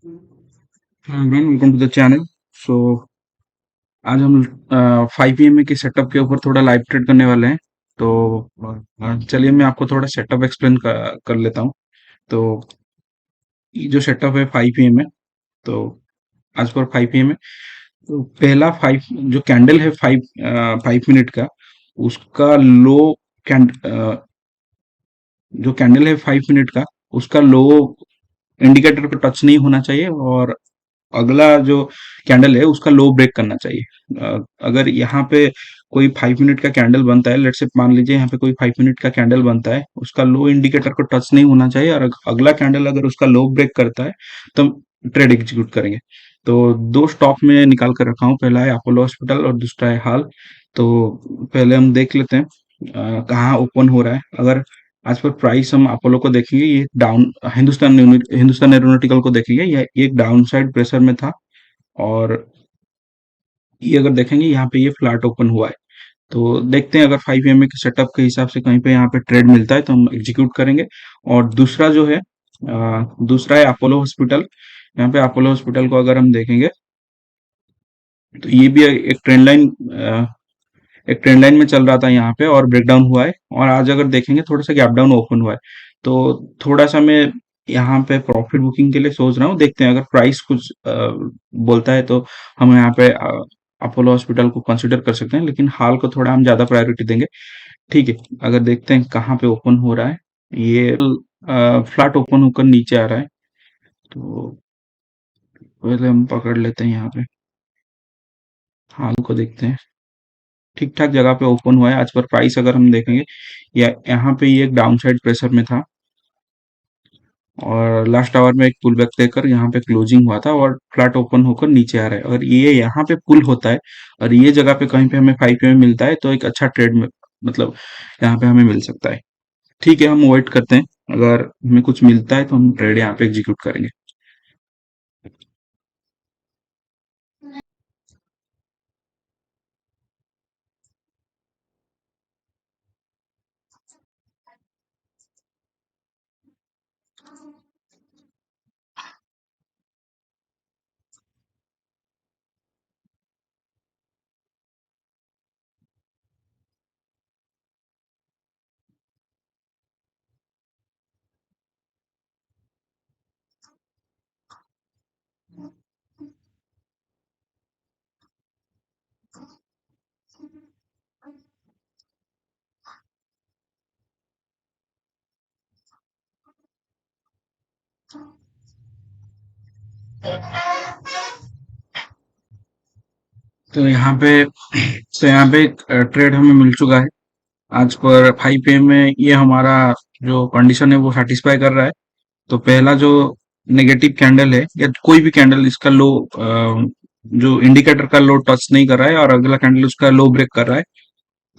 Welcome to the channel. So आज हम 5 PM के सेटअप के ऊपर थोड़ा लाइव ट्रेड करने वाले हैं। तो चलिए मैं आपको थोड़ा सेटअप एक्सप्लेन कर लेता हूँ। तो ये जो सेटअप है 5 पीएम है। तो आज पर 5 पीएम है। तो पहला फाइव जो कैंडल है 5 मिनट का, उसका लो कैंड जो कैंडल है 5 मिनट का, उसका लो इंडिकेटर को टच नहीं होना चाहिए, और अगला जो कैंडल है उसका लो ब्रेक करना चाहिए। अगर यहाँ पे कोई 5 मिनट का कैंडल बनता है, लेट्स से मान लीजिए यहाँ पे कोई 5 मिनट का कैंडल बनता है, उसका लो इंडिकेटर को टच नहीं होना चाहिए, और अगला कैंडल अगर उसका लो ब्रेक करता है तो हम ट्रेड एग्जीक्यूट करेंगे। तो दो स्टॉक में निकाल कर रखा हूँ, पहला है अपोलो हॉस्पिटल और दूसरा है हाल। तो पहले हम देख लेते हैं कहाँ ओपन हो रहा है। अगर आज पर प्राइस हम अपोलो को देखेंगे, ये डाउन, हिंदुस्तान एरोनॉटिकल को देखेंगे, ये एक डाउन साइड प्रेशर में था। और ये अगर देखेंगे यहाँ पे ये फ्लैट ओपन हुआ है। तो देखते हैं, अगर 5 एम ए के सेटअप के हिसाब से कहीं पे यहाँ पे ट्रेड मिलता है तो हम एग्जीक्यूट करेंगे। और दूसरा जो है दूसरा है अपोलो हॉस्पिटल। यहाँ पे अपोलो हॉस्पिटल को अगर हम देखेंगे तो ये भी एक ट्रेंड लाइन में चल रहा था यहाँ पे, और ब्रेकडाउन हुआ है। और आज अगर देखेंगे थोड़ा सा गैप डाउन ओपन हुआ है। तो थोड़ा सा मैं यहाँ पे प्रॉफिट बुकिंग के लिए सोच रहा हूँ, देखते हैं अगर प्राइस कुछ बोलता है तो हम यहाँ पे अपोलो हॉस्पिटल को कंसिडर कर सकते हैं, लेकिन हाल को थोड़ा हम ज्यादा प्रायोरिटी देंगे। ठीक है, अगर देखते हैं कहाँ पे ओपन हो रहा है। ये फ्लैट ओपन होकर नीचे आ रहा है। तो पहले हम पकड़ लेते हैं यहाँ पे, हाल को देखते हैं। ठीक ठाक जगह पे ओपन हुआ है। आज पर प्राइस अगर हम देखेंगे, या यहाँ पे ये एक डाउन साइड प्रेशर में था, और लास्ट आवर में एक पुल बैक देकर यहाँ पे क्लोजिंग हुआ था, और फ्लैट ओपन होकर नीचे आ रहा है। अगर ये यहाँ पे पुल होता है और ये जगह पे कहीं पे हमें 5 में मिलता है तो एक अच्छा ट्रेड में, मतलब यहाँ पे हमें मिल सकता है। ठीक है, हम वेट करते हैं, अगर हमें कुछ मिलता है तो हम ट्रेड यहाँ पे एग्जीक्यूट करेंगे। तो यहाँ पे एक ट्रेड हमें मिल चुका है। आज पर 5 में ये हमारा जो कंडीशन है वो सेटिस्फाई कर रहा है। तो पहला जो नेगेटिव कैंडल है, या कोई भी कैंडल, इसका लो जो इंडिकेटर का लो टच नहीं कर रहा है, और अगला कैंडल उसका लो ब्रेक कर रहा है।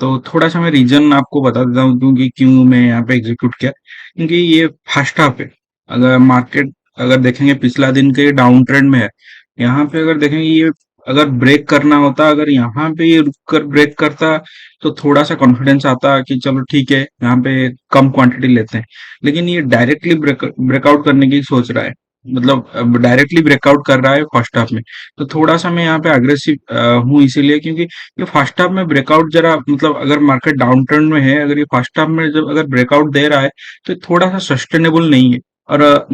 तो थोड़ा सा मैं रीजन आपको बता देता हूँ क्योंकि क्यों मैं यहाँ पे एग्जीक्यूट किया, क्योंकि ये फर्स्ट हाफ है। अगर मार्केट अगर देखेंगे पिछला दिन के डाउन ट्रेंड में है। यहाँ पे अगर देखेंगे ये अगर ब्रेक करना होता, अगर यहाँ पे ये रुक कर ब्रेक करता तो थोड़ा सा कॉन्फिडेंस आता कि चलो ठीक है, यहाँ पे कम क्वांटिटी लेते हैं। लेकिन ये डायरेक्टली ब्रेकआउट करने की सोच रहा है, मतलब डायरेक्टली ब्रेकआउट कर रहा है फर्स्ट हाफ में। तो थोड़ा सा मैं यहाँ पे अग्रेसिव हूँ, इसीलिए क्योंकि ये फर्स्ट हाफ में ब्रेकआउट जरा, मतलब अगर मार्केट डाउन ट्रेंड में है, अगर ये फर्स्ट हाफ में जब अगर ब्रेकआउट दे रहा है तो ये थोड़ा सा सस्टेनेबल नहीं है। और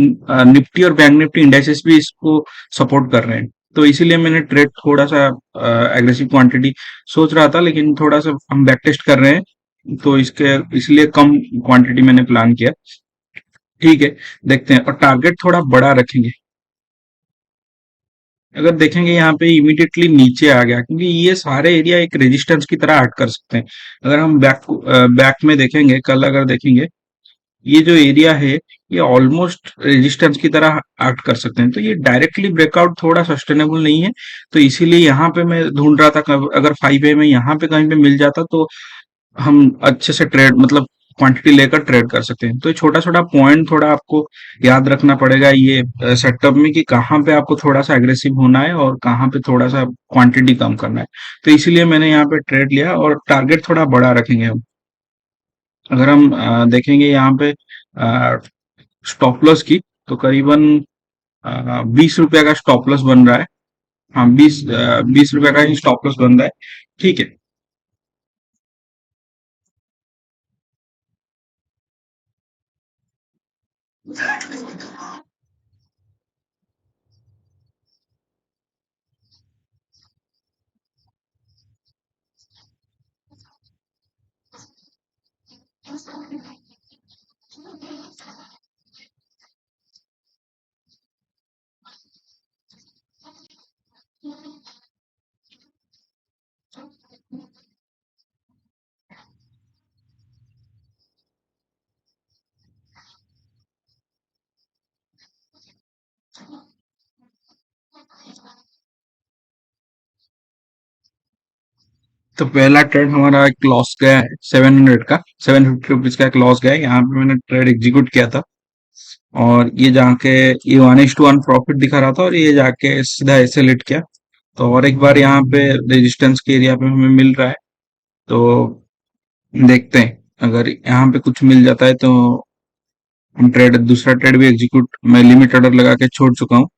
निफ्टी और बैंक निफ्टी इंडाइसेस भी इसको सपोर्ट कर रहे हैं। तो इसीलिए मैंने ट्रेड थोड़ा सा एग्रेसिव क्वांटिटी सोच रहा था, लेकिन थोड़ा सा हम बैक टेस्ट कर रहे हैं तो इसके इसलिए कम क्वांटिटी मैंने प्लान किया। ठीक है, देखते हैं, और टारगेट थोड़ा बड़ा रखेंगे। अगर देखेंगे यहाँ पे इमीडिएटली नीचे आ गया, क्योंकि ये सारे एरिया एक रेजिस्टेंस की तरह एक्ट कर सकते हैं। अगर हम बैक में देखेंगे, कल अगर देखेंगे, ये जो एरिया है ये ऑलमोस्ट रेजिस्टेंस की तरह एक्ट कर सकते हैं। तो ये डायरेक्टली ब्रेकआउट थोड़ा सस्टेनेबल नहीं है। तो इसीलिए यहाँ पे मैं ढूंढ रहा था अगर 5 ए में यहाँ पे कहीं पे मिल जाता तो हम अच्छे से ट्रेड, मतलब क्वांटिटी लेकर ट्रेड कर सकते हैं। तो ये छोटा छोटा पॉइंट थोड़ा आपको याद रखना पड़ेगा ये सेटअप में, कि कहाँ पे आपको थोड़ा सा एग्रेसिव होना है और कहाँ पे थोड़ा सा क्वांटिटी कम करना है। तो इसीलिए मैंने यहाँ पे ट्रेड लिया, और टारगेट थोड़ा बड़ा रखेंगे हम। अगर हम देखेंगे यहाँ पे स्टॉप लॉस की, तो करीबन ₹20 का स्टॉप लॉस बन रहा है। हाँ, ₹20 का ही स्टॉप लॉस बन रहा है। ठीक है। तो पहला ट्रेड हमारा एक लॉस गया है 700 का, ₹750 का एक लॉस गया है। यहाँ पे मैंने ट्रेड एग्जीक्यूट किया था और ये जाके ये 1:1 प्रॉफिट दिखा रहा था और ये जाके सीधा ऐसे लेट किया। तो और एक बार यहाँ पे रेजिस्टेंस के एरिया पे हमें मिल रहा है, तो देखते हैं। अगर यहाँ पे कुछ मिल जाता है तो हम ट्रेड दूसरा ट्रेड भी एग्जीक्यूट, मैं लिमिट ऑर्डर लगा के छोड़ चुका हूँ।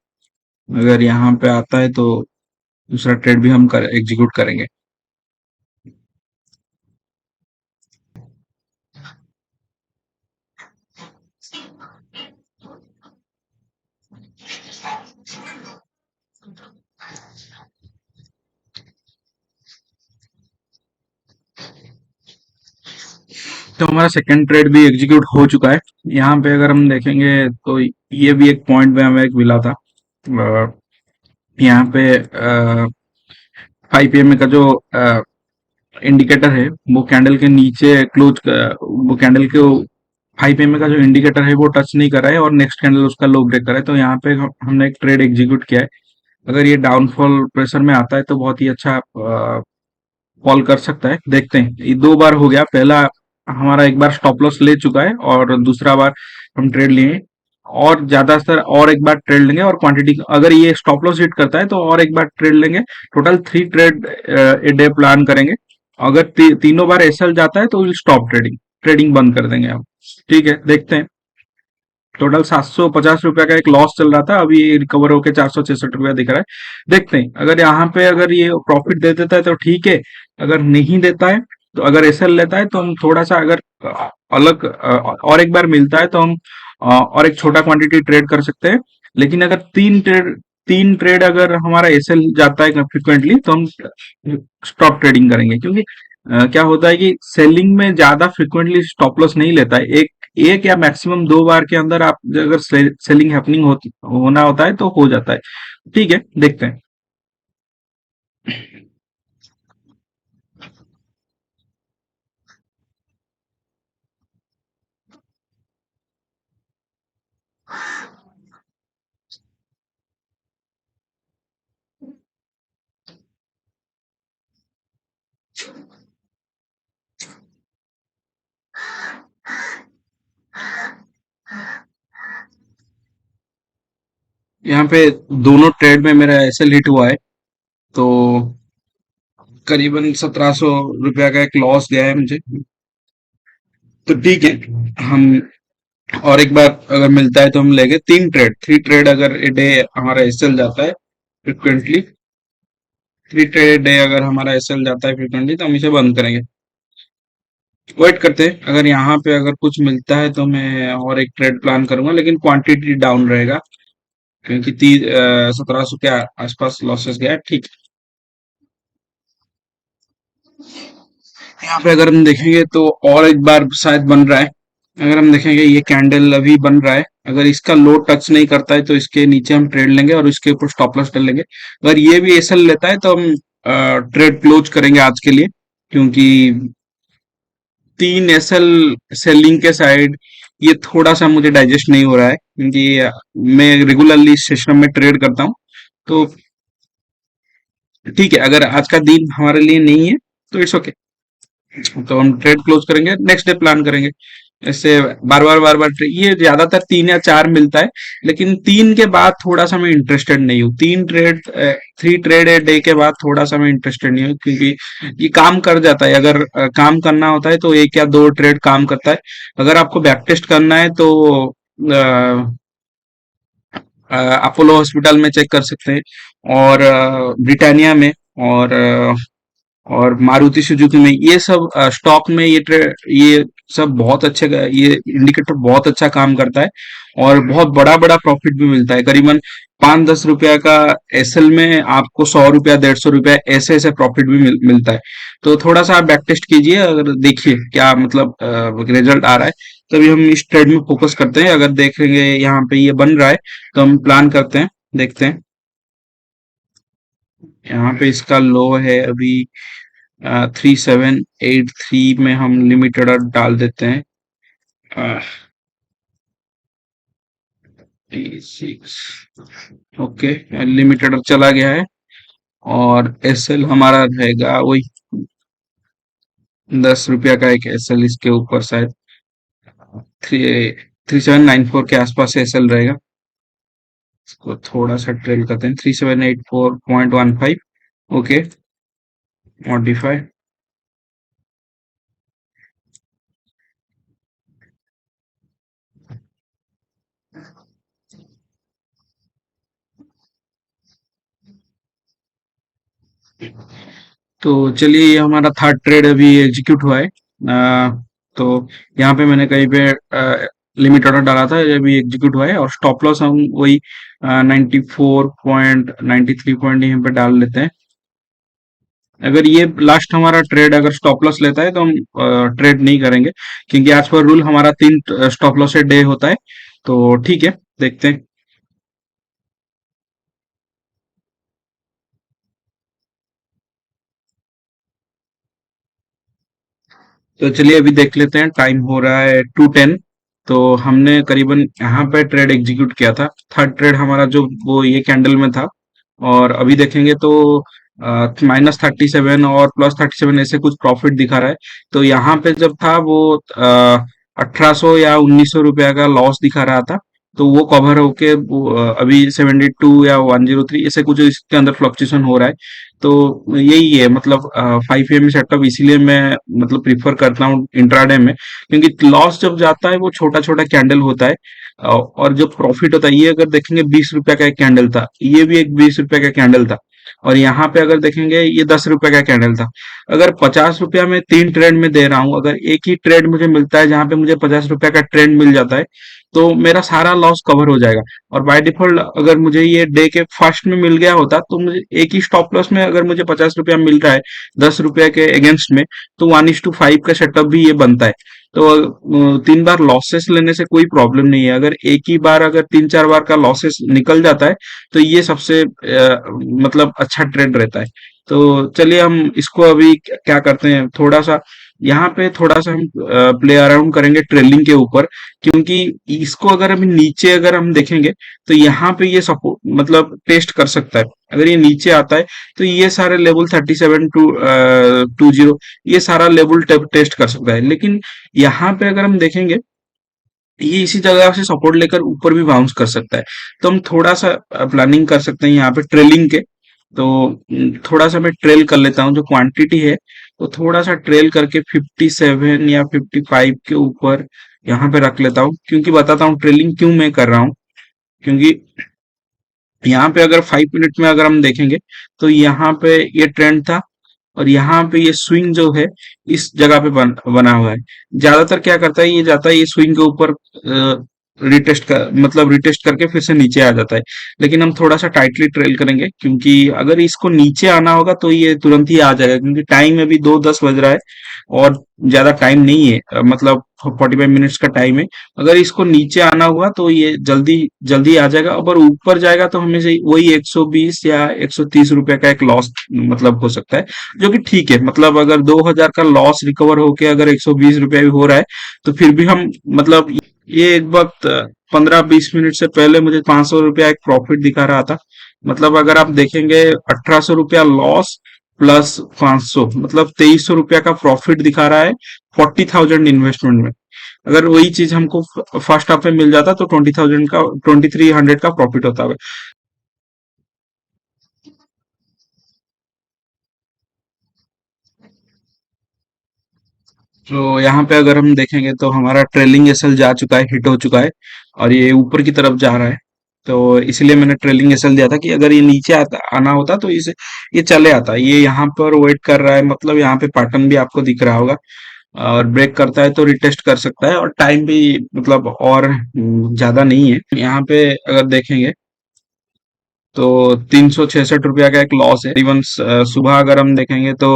अगर यहाँ पे आता है तो दूसरा ट्रेड भी हम एग्जीक्यूट करेंगे। तो हमारा सेकंड ट्रेड भी एग्जीक्यूट हो चुका है। यहाँ पे अगर हम देखेंगे तो ये भी एक पॉइंट पे हमें एक मिला था। यहाँ पे 5 PM का जो इंडिकेटर है वो कैंडल के नीचे क्लोज, वो कैंडल के 5 PM का जो इंडिकेटर है वो टच नहीं कर रहा है और नेक्स्ट कैंडल उसका लो ब्रेक कर रहा है। तो यहाँ पे हमने एक ट्रेड एग्जीक्यूट किया है। अगर ये डाउनफॉल प्रेशर में आता है तो बहुत ही अच्छा कॉल कर सकता है। देखते हैं, ये दो बार हो गया। पहला हमारा एक बार स्टॉप लॉस ले चुका है और दूसरा बार हम ट्रेड लिए और ज्यादातर और एक बार ट्रेड लेंगे और क्वांटिटी अगर ये स्टॉप लॉस हिट करता है तो और एक बार ट्रेड लेंगे। Total 3 trade a day plan करेंगे। अगर तीनों बार एसएल जाता है तो विल स्टॉप ट्रेडिंग, ट्रेडिंग बंद कर देंगे हम। ठीक है, देखते हैं। टोटल ₹750 का एक लॉस चल रहा था, अभी रिकवर होकर ₹466 दिख रहा है। देखते हैं, अगर यहाँ पे अगर ये प्रॉफिट दे देता है तो ठीक है। अगर नहीं देता है तो अगर एसएल लेता है तो हम थोड़ा सा अगर अलग और एक बार मिलता है तो हम और एक छोटा क्वांटिटी ट्रेड कर सकते हैं। लेकिन अगर तीन ट्रेड अगर हमारा एसएल जाता है फ्रिक्वेंटली तो हम स्टॉप ट्रेडिंग करेंगे, क्योंकि क्या होता है कि सेलिंग में ज्यादा फ्रिक्वेंटली स्टॉप लॉस नहीं लेता है। एक या मैक्सिमम 2 बार के अंदर आप अगर सेलिंग हैपनिंग होना होता है तो हो जाता है। ठीक है, देखते हैं। यहाँ पे दोनों ट्रेड में मेरा एसएल हिट हुआ है, तो करीबन ₹1700 का एक लॉस गया है मुझे। तो ठीक है, हम और एक बार अगर मिलता है तो हम लेंगे। 3 ट्रेड अगर ए डे हमारा एसएल जाता है फ्रिक्वेंटली, 3 ट्रेड डे अगर हमारा एसएल जाता है फ्रिक्वेंटली तो हम इसे बंद करेंगे। वेट करते हैं, अगर यहाँ पे अगर कुछ मिलता है तो मैं और एक ट्रेड प्लान करूंगा, लेकिन क्वांटिटी डाउन रहेगा क्योंकि 1700 के आसपास लॉसेस गया है। ठीक है, यहाँ पे अगर हम देखेंगे तो और एक बार शायद बन रहा है। अगर हम देखेंगे ये कैंडल अभी बन रहा है, अगर इसका लो टच नहीं करता है तो इसके नीचे हम ट्रेड लेंगे और इसके ऊपर स्टॉप लॉस डाल लेंगे। अगर ये भी एसएल लेता है तो हम ट्रेड क्लोज करेंगे आज के लिए, क्योंकि 3 एसएल सेलिंग के साइड ये थोड़ा सा मुझे डाइजेस्ट नहीं हो रहा है, क्योंकि मैं रेगुलरली इस सिस्टम में ट्रेड करता हूँ। तो ठीक है, अगर आज का दिन हमारे लिए नहीं है तो इट्स ओके, तो हम ट्रेड क्लोज करेंगे, नेक्स्ट डे प्लान करेंगे। ऐसे बार बार ये ज्यादातर 3 या 4 मिलता है, लेकिन 3 के बाद थोड़ा सा मैं इंटरेस्टेड नहीं हूँ। 3 ट्रेड ए डे के बाद थोड़ा सा मैं इंटरेस्टेड नहीं हूँ, क्योंकि ये काम कर जाता है। अगर काम करना होता है तो 1 या 2 ट्रेड काम करता है। अगर आपको बैक टेस्ट करना है तो अपोलो हॉस्पिटल में चेक कर सकते हैं, और ब्रिटानिया में, और और मारुति सुजुकी में, ये सब स्टॉक में ये सब बहुत अच्छे ये इंडिकेटर बहुत अच्छा काम करता है, और बहुत बड़ा बड़ा प्रॉफिट भी मिलता है। करीबन 5-10 रुपया का एसएल में आपको 100 रुपया 150 रुपया ऐसे ऐसे प्रॉफिट भी मिलता है। तो थोड़ा सा आप बैक टेस्ट कीजिए, अगर देखिए क्या मतलब रिजल्ट आ रहा है, तभी हम इस ट्रेड में फोकस करते हैं। अगर देखेंगे यहाँ पे ये बन रहा है, तो हम प्लान करते हैं, देखते हैं। यहाँ पे इसका लो है अभी 3783 में, हम लिमिटेड ऑर्डर डाल देते हैं। 36, ओके, लिमिटेड ऑर्डर चला गया है, और एसएल हमारा रहेगा वही 10 रुपया का एक एसएल, इसके ऊपर शायद 3794 के आसपास एसएल रहेगा। इसको थोड़ा सा ट्रेल करते हैं, 3784.15, ओके, मॉडिफाई। तो चलिए, ये हमारा थर्ड ट्रेड अभी एग्जीक्यूट हुआ है। तो यहाँ पे मैंने कहीं पे लिमिट ऑर्डर डाला था, ये अभी एग्जीक्यूट हुआ है, और स्टॉप लॉस हम वही 94.93 पॉइंट यहाँ पे डाल लेते हैं। अगर ये लास्ट हमारा ट्रेड अगर स्टॉप लॉस लेता है, तो हम ट्रेड नहीं करेंगे, क्योंकि आज पर रूल हमारा 3 स्टॉप लॉस डे होता है। तो ठीक है, देखते हैं। तो चलिए अभी देख लेते हैं, टाइम हो रहा है 2:10। तो हमने करीबन यहाँ पे ट्रेड एग्जीक्यूट किया था, थर्ड ट्रेड हमारा जो वो ये कैंडल में था, और अभी देखेंगे तो -37 और +37 ऐसे कुछ प्रॉफिट दिखा रहा है। तो यहाँ पे जब था वो 1800 या 1900 रुपया का लॉस दिखा रहा था, तो वो कवर होके अभी 72 या 103 ऐसे कुछ इसके अंदर फ्लक्चुएशन हो रहा है। तो यही है मतलब 5 AM सेटअप, इसीलिए मैं मतलब प्रीफर करता हूँ इंट्राडे में, क्योंकि लॉस जब जाता है वो छोटा छोटा कैंडल होता है, और जो प्रॉफिट होता है, ये अगर देखेंगे 20 रुपया का एक कैंडल था, ये भी एक 20 रुपया का कैंडल था, और यहाँ पे अगर देखेंगे ये 10 रुपया का कैंडल था। अगर 50 रुपया में 3 ट्रेड में दे रहा हूँ, अगर एक ही ट्रेड मुझे मिलता है जहां पे मुझे 50 रुपया का ट्रेंड मिल जाता है, तो मेरा सारा लॉस कवर हो जाएगा। और बाय डिफॉल्ट अगर मुझे ये डे के फर्स्ट में मिल गया होता, तो मुझे एक ही स्टॉप लॉस में अगर मुझे 50 रुपया मिल रहा है 10 रुपया के अगेंस्ट में, तो 1:5 का सेटअप भी ये बनता है। तो 3 बार लॉसेस लेने से कोई प्रॉब्लम नहीं है। अगर एक ही बार अगर 3-4 बार का लॉसेस निकल जाता है, तो ये सबसे मतलब अच्छा ट्रेंड रहता है। तो चलिए हम इसको अभी क्या करते हैं, थोड़ा सा यहाँ पे थोड़ा सा हम प्ले अराउंड करेंगे ट्रेलिंग के ऊपर, क्योंकि इसको अगर अभी नीचे अगर हम देखेंगे, तो यहाँ पे ये सपोर्ट मतलब टेस्ट कर सकता है। अगर ये नीचे आता है, तो ये सारे लेवल 37 टू 20, ये सारा लेवल टेस्ट कर सकता है। लेकिन यहाँ पे अगर हम देखेंगे, ये इसी जगह से सपोर्ट लेकर ऊपर भी बाउंस कर सकता है। तो हम थोड़ा सा प्लानिंग कर सकते हैं यहाँ पे ट्रेलिंग के। तो थोड़ा सा मैं ट्रेल कर लेता हूँ, जो क्वांटिटी है वो थोड़ा सा ट्रेल करके 57 या 55 के ऊपर यहाँ पे रख लेता हूँ, क्योंकि बताता हूँ ट्रेलिंग क्यों मैं कर रहा हूँ। क्योंकि यहाँ पे अगर 5 मिनट में अगर हम देखेंगे, तो यहाँ पे ये ट्रेंड था, और यहाँ पे ये स्विंग जो है इस जगह पे बना हुआ है। ज्यादातर क्या करता है, ये जाता है ये स्विंग के ऊपर रिटेस्ट कर मतलब रिटेस्ट करके फिर से नीचे आ जाता है। लेकिन हम थोड़ा सा टाइटली ट्रेल करेंगे, क्योंकि अगर इसको नीचे आना होगा तो ये तुरंत ही आ जाएगा, क्योंकि टाइम अभी 2:10 बज रहा है, और ज्यादा टाइम नहीं है, मतलब 45 मिनट्स का टाइम है। अगर इसको नीचे आना हुआ तो ये जल्दी जल्दी आ जाएगा, और ऊपर जाएगा तो हमें से वही 120 या 130 रुपए का एक लॉस मतलब हो सकता है, जो कि ठीक है। मतलब अगर 2000 का लॉस रिकवर होके अगर 120 रुपया भी हो रहा है, तो फिर भी हम मतलब ये एक वक्त 15-20 मिनट से पहले मुझे 500 रुपया एक प्रॉफिट दिखा रहा था। मतलब अगर आप देखेंगे 1800 रुपया लॉस प्लस 500, मतलब 2300 रुपया का प्रॉफिट दिखा रहा है 40,000 इन्वेस्टमेंट में। अगर वही चीज हमको फर्स्ट हाफ में मिल जाता, तो 20,000 का 2300 का प्रॉफिट होता है। तो यहाँ पे अगर हम देखेंगे, तो हमारा ट्रेलिंग एसएल जा चुका है, हिट हो चुका है, और ये ऊपर की तरफ जा रहा है। तो इसलिए मैंने ट्रेलिंग एसएल दिया था कि अगर ये नीचे आना होता तो इसे ये चले आता। ये यहाँ पर वेट कर रहा है, मतलब यहाँ पे पैटर्न भी आपको दिख रहा होगा, और ब्रेक करता है तो रिटेस्ट कर सकता है, और टाइम भी मतलब और ज्यादा नहीं है। यहाँ पे अगर देखेंगे तो 366 रुपया का एक लॉस है। इवन सुबह अगर हम देखेंगे तो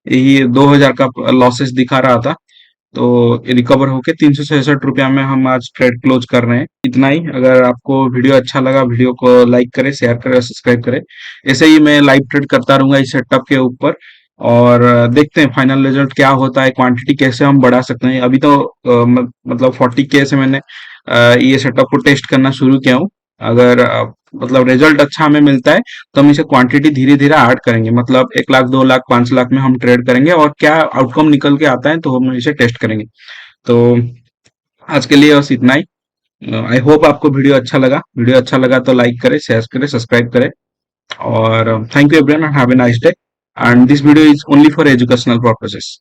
यही 2000 का लॉसेस दिखा रहा था, तो रिकवर होके 366 रुपया में हम आज ट्रेड क्लोज कर रहे हैं। इतना ही। अगर आपको वीडियो अच्छा लगा, वीडियो को लाइक करें, शेयर करें और सब्सक्राइब करें। ऐसे ही मैं लाइव ट्रेड करता रहूंगा इस सेटअप के ऊपर, और देखते हैं फाइनल रिजल्ट क्या होता है, क्वांटिटी कैसे हम बढ़ा सकते हैं। अभी तो मतलब 40K से मैंने ये सेटअप को टेस्ट करना शुरू किया हूँ। अगर मतलब रिजल्ट अच्छा हमें मिलता है तो हम इसे क्वांटिटी धीरे धीरे ऐड करेंगे, मतलब 1 लाख, 2 लाख, 5 लाख में हम ट्रेड करेंगे, और क्या आउटकम निकल के आता है तो हम इसे टेस्ट करेंगे। तो आज के लिए बस इतना ही। आई होप आपको वीडियो अच्छा लगा। वीडियो अच्छा लगा तो लाइक करें, शेयर करें, सब्सक्राइब करें, और thank you everyone, have a nice day, and this video is only for educational purposes.